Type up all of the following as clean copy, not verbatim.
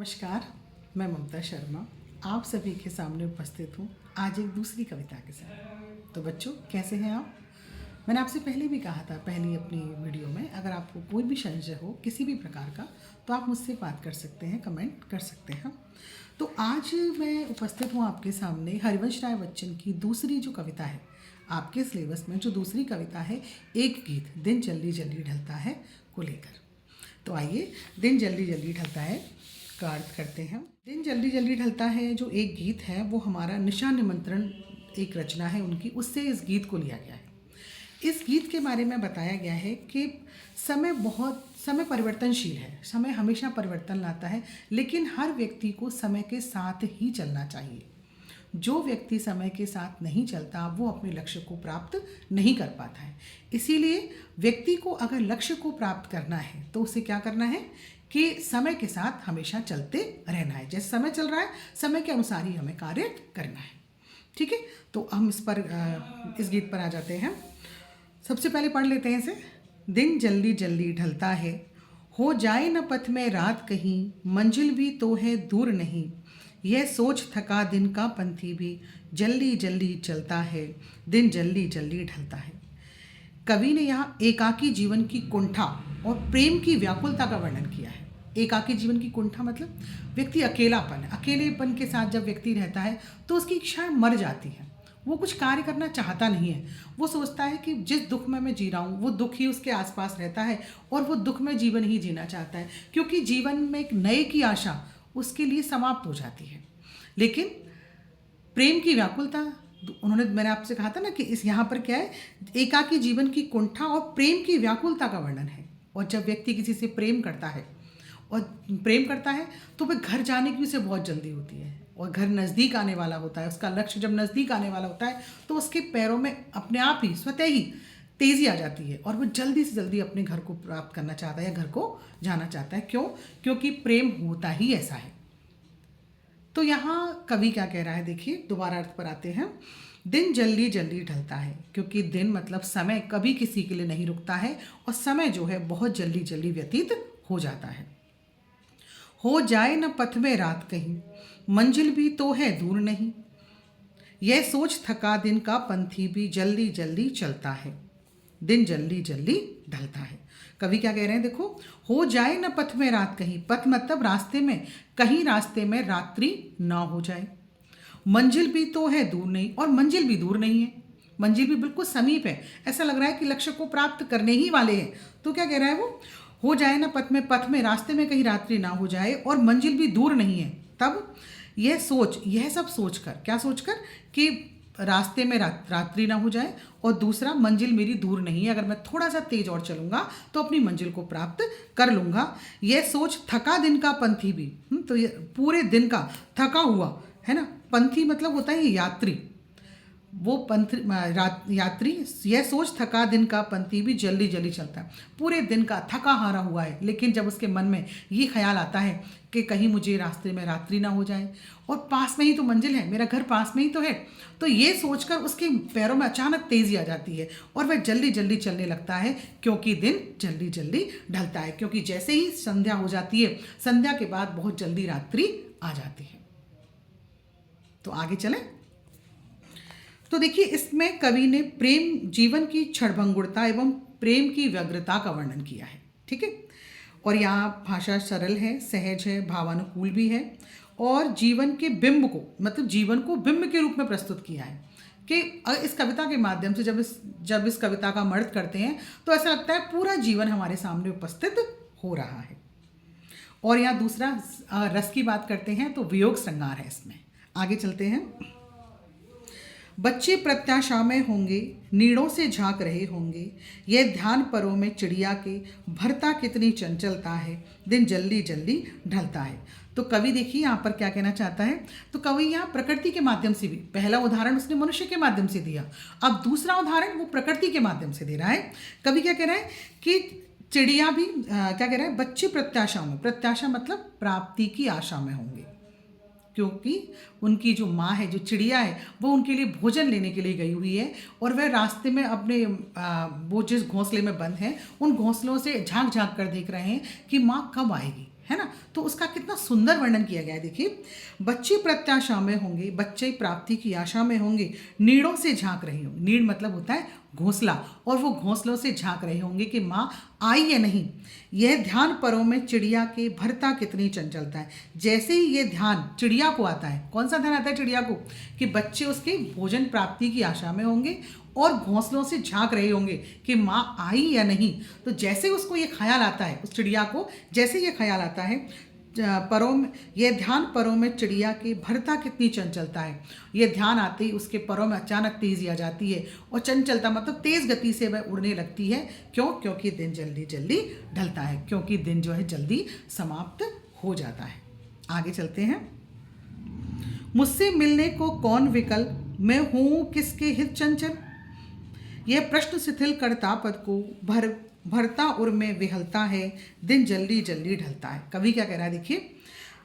नमस्कार, मैं ममता शर्मा आप सभी के सामने उपस्थित हूँ आज एक दूसरी कविता के साथ। तो बच्चों, कैसे हैं आप? मैंने आपसे पहले भी कहा था पहली अपनी वीडियो में, अगर आपको कोई भी संशय हो किसी भी प्रकार का तो आप मुझसे बात कर सकते हैं, कमेंट कर सकते हैं। तो आज मैं उपस्थित हूँ आपके सामने हरिवंश राय बच्चन की दूसरी जो कविता है, आपके सिलेबस में जो दूसरी कविता है, एक गीत दिन जल्दी जल्दी ढलता है को लेकर। तो आइए, दिन जल्दी जल्दी ढलता है का अर्थ करते हैं। दिन जल्दी जल्दी ढलता है जो एक गीत है वो हमारा निशा निमंत्रण एक रचना है उनकी, उससे इस गीत को लिया गया है। इस गीत के बारे में बताया गया है कि समय परिवर्तनशील है, समय हमेशा परिवर्तन लाता है, लेकिन हर व्यक्ति को समय के साथ ही चलना चाहिए। जो व्यक्ति समय के साथ नहीं चलता वो अपने लक्ष्य को प्राप्त नहीं कर पाता है। इसीलिए व्यक्ति को अगर लक्ष्य को प्राप्त करना है तो उसे क्या करना है कि समय के साथ हमेशा चलते रहना है। जैसे समय चल रहा है, समय के अनुसार ही हमें कार्य करना है। ठीक है, तो हम इस गीत पर आ जाते हैं। सबसे पहले पढ़ लेते हैं इसे। दिन जल्दी जल्दी ढलता है, हो जाए न पथ में रात कहीं, मंजिल भी तो है दूर नहीं। यह सोच थका दिन का पंथी भी, जल्दी जल्दी चलता है, दिन जल्दी जल्दी ढलता है। कवि ने यहाँ एकाकी जीवन की कुंठा और प्रेम की व्याकुलता का वर्णन किया है। एकाकी जीवन की कुंठा मतलब व्यक्ति अकेलापन, अकेलेपन के साथ जब व्यक्ति रहता है तो उसकी इच्छाएं मर जाती हैं। वो कुछ कार्य करना चाहता नहीं है। वो सोचता है कि जिस दुख में मैं जी रहा हूँ वो दुख ही उसके आसपास रहता है और वो दुख में जीवन ही जीना चाहता है, क्योंकि जीवन में एक नए की आशा उसके लिए समाप्त हो जाती है। लेकिन प्रेम की व्याकुलता, मैंने आपसे कहा था ना कि इस यहाँ पर क्या है, एकाकी जीवन की कुंठा और प्रेम की व्याकुलता का वर्णन है। और जब व्यक्ति किसी से प्रेम करता है तो वह घर जाने की उसे बहुत जल्दी होती है, और घर नज़दीक आने वाला होता है। उसका लक्ष्य जब नज़दीक आने वाला होता है तो उसके पैरों में अपने आप ही स्वतः ही तेज़ी आ जाती है और वो जल्दी से जल्दी अपने घर को प्राप्त करना चाहता है या घर को जाना चाहता है। क्यों? क्योंकि प्रेम होता ही ऐसा है। तो यहाँ कवि क्या कह रहा है, देखिए, दोबारा अर्थ पर आते हैं। दिन जल्दी जल्दी ढलता है, क्योंकि दिन मतलब समय कभी किसी के लिए नहीं रुकता है और समय जो है बहुत जल्दी जल्दी व्यतीत हो जाता है। हो जाए न पथ में रात कहीं, मंजिल भी तो है दूर नहीं। यह सोच थका दिन का पंथी भी, जल्दी जल्दी चलता है, दिन जल्दी जल्दी ढलता है। कवि क्या कह रहे हैं, देखो, हो जाए न पथ में रात कहीं, पथ मतलब रास्ते में, कहीं रास्ते में रात्रि ना हो जाए। मंजिल भी तो है दूर नहीं, और मंजिल भी दूर नहीं है, मंजिल भी बिल्कुल समीप है। ऐसा लग रहा है कि लक्ष्य को प्राप्त करने ही वाले हैं। तो क्या कह रहा है वो, हो जाए ना पथ में रास्ते में कहीं रात्रि ना हो जाए और मंजिल भी दूर नहीं है। तब यह सब सोचकर, क्या सोचकर, कि रास्ते में रात्रि ना हो जाए, और दूसरा मंजिल मेरी दूर नहीं है, अगर मैं थोड़ा सा तेज और चलूंगा तो अपनी मंजिल को प्राप्त कर लूंगा। यह सोच थका दिन का पंथी भी, तो ये पूरे दिन का थका हुआ है ना, पंथी मतलब होता है यात्री, वो यात्री, यह सोच थका दिन का पंथी भी, जल्दी जल्दी चलता है, पूरे दिन का थका हारा हुआ है, लेकिन जब उसके मन में ये ख्याल आता है कि कहीं मुझे रास्ते में रात्रि ना हो जाए और पास में ही तो मंजिल है, मेरा घर पास में ही तो है, तो ये सोचकर उसके पैरों में अचानक तेजी आ जाती है और वह जल्दी जल्दी चलने लगता है, क्योंकि दिन जल्दी जल्दी ढलता है। क्योंकि जैसे ही संध्या हो जाती है, संध्या के बाद बहुत जल्दी रात्रि आ जाती है। तो आगे चलें। तो देखिए, इसमें कवि ने प्रेम जीवन की क्षणभंगुरता एवं प्रेम की व्यग्रता का वर्णन किया है। ठीक है, और यहाँ भाषा सरल है, सहज है, भावानुकूल भी है, और जीवन के बिंब को, मतलब जीवन को बिंब के रूप में प्रस्तुत किया है। कि इस कविता के माध्यम से जब इस कविता का मर्थ करते हैं तो ऐसा लगता है पूरा जीवन हमारे सामने उपस्थित हो रहा है। और यहाँ दूसरा रस की बात करते हैं तो वियोग श्रृंगार है इसमें। आगे चलते हैं। बच्चे प्रत्याशा में होंगे, नीड़ों से झांक रहे होंगे, यह ध्यान परों में चिड़िया के, भरता कितनी चंचलता है, दिन जल्दी जल्दी ढलता है। तो कवि देखिए यहाँ पर क्या कहना चाहता है। तो कवि यहाँ प्रकृति के माध्यम से भी, पहला उदाहरण उसने मनुष्य के माध्यम से दिया, अब दूसरा उदाहरण वो प्रकृति के माध्यम से दे रहा है। कवि क्या कह रहा है कि चिड़िया भी क्या कह रहा है, बच्चे प्रत्याशा में, प्रत्याशा मतलब प्राप्ति की आशा में होंगे, क्योंकि उनकी जो माँ है, जो चिड़िया है, वो उनके लिए भोजन लेने के लिए गई हुई है और वह रास्ते में अपने वो जिस घोंसले में बंद है उन घोंसलों से झांक झांक कर देख रहे हैं कि माँ कब आएगी, है ना। तो उसका कितना सुंदर वर्णन किया गया है। देखिए, बच्चे प्रत्याशा में होंगे, बच्चे प्राप्ति की आशा में होंगे, नीड़ों से झांक रहे होंगे। नीड़ मतलब होता है घोंसला, और वो घोंसलों से झांक रहे होंगे कि माँ आई या नहीं। यह ध्यान परों में चिड़िया के भरता कितनी चंचलता है। जैसे ही ये ध्यान चिड़िया को आता है, कौन सा ध्यान आता है चिड़िया को, कि बच्चे उसके भोजन प्राप्ति की आशा में होंगे और घोंसलों से झांक रहे होंगे कि माँ आई या नहीं। तो जैसे उसको ये ख्याल आता है, उस चिड़िया को जैसे ये ख्याल आता है, परों में यह ध्यान परों में चिड़िया के भरता कितनी चंचलता है। ये ध्यान आते ही उसके परों में अचानक तेजी आ जाती है, और चंचलता मतलब तेज गति से वह उड़ने लगती है। क्यों? क्योंकि दिन जल्दी जल्दी ढलता है, क्योंकि दिन जो है जल्दी समाप्त हो जाता है। आगे चलते हैं। मुझसे मिलने को कौन विकल, मैं हूँ किसके हित चंचल। यह प्रश्न शिथिल करता पद को भरता उर में विहलता है, दिन जल्दी जल्दी ढलता है। कवि क्या कह रहा है, देखिए,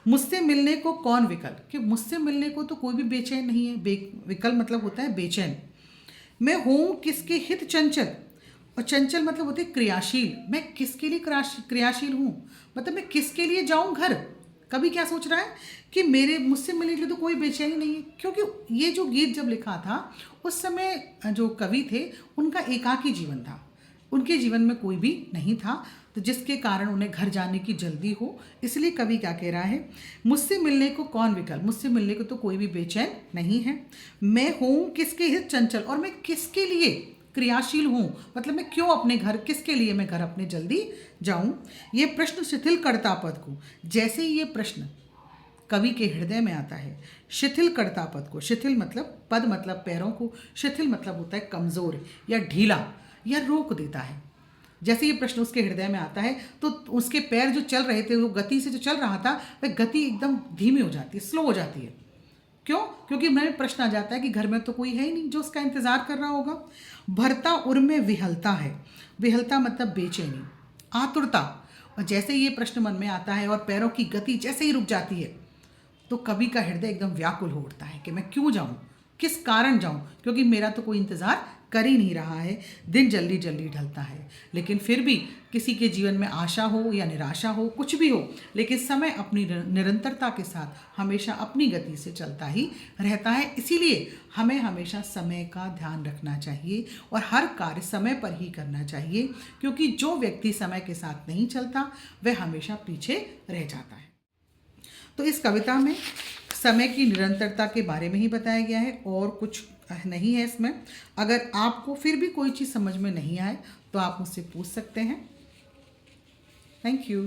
मुझसे मिलने को कौन विकल, कि मुझसे मिलने को तो कोई भी बेचैन नहीं है। विकल मतलब होता है बेचैन। मैं हूँ किसके हित चंचल, और चंचल मतलब होते क्रियाशील। मैं किसके लिए क्रियाशील हूँ, मतलब मैं किसके लिए जाऊँ घर। कवि क्या सोच रहा है कि मेरे मुझसे मिलने के लिए तो कोई बेचैनी नहीं है, क्योंकि ये जो गीत जब लिखा था उस समय जो कवि थे उनका एकाकी जीवन था, उनके जीवन में कोई भी नहीं था, तो जिसके कारण उन्हें घर जाने की जल्दी हो। इसलिए कवि क्या कह रहा है, मुझसे मिलने को कौन विकल, मुझसे मिलने को तो कोई भी बेचैन नहीं है। मैं हूँ किसके हित चंचल, और मैं किसके लिए क्रियाशील हूँ, मतलब मैं क्यों अपने घर, किसके लिए मैं घर अपने जल्दी जाऊँ। ये प्रश्न शिथिल करता पद को, जैसे ही ये प्रश्न कवि के हृदय में आता है, शिथिल करता पद को, शिथिल मतलब पद मतलब पैरों को, शिथिल मतलब होता है कमज़ोर या ढीला या रोक देता है। जैसे ये प्रश्न उसके हृदय में आता है तो उसके पैर जो चल रहे थे, वो गति से जो चल रहा था, वह गति एकदम धीमी हो जाती है, स्लो हो जाती है। क्यों? क्योंकि मन में प्रश्न आ जाता है कि घर में तो कोई है ही नहीं जो उसका इंतजार कर रहा होगा। भरता उर में विहलता है, विहलता मतलब बेचैनी, आतुरता। और जैसे ही ये प्रश्न मन में आता है और पैरों की गति जैसे ही रुक जाती है, तो कवि का हृदय एकदम व्याकुल हो उठता है कि मैं क्यों जाऊं, किस कारण जाऊं, क्योंकि मेरा तो कोई इंतज़ार कर ही नहीं रहा है। दिन जल्दी जल्दी ढलता है। लेकिन फिर भी किसी के जीवन में आशा हो या निराशा हो, कुछ भी हो, लेकिन समय अपनी निरंतरता के साथ हमेशा अपनी गति से चलता ही रहता है। इसीलिए हमें हमेशा समय का ध्यान रखना चाहिए और हर कार्य समय पर ही करना चाहिए, क्योंकि जो व्यक्ति समय के साथ नहीं चलता वह हमेशा पीछे रह जाता है। तो इस कविता में समय की निरंतरता के बारे में ही बताया गया है और कुछ नहीं है इसमें। अगर आपको फिर भी कोई चीज़ समझ में नहीं आए तो आप मुझसे पूछ सकते हैं। Thank you.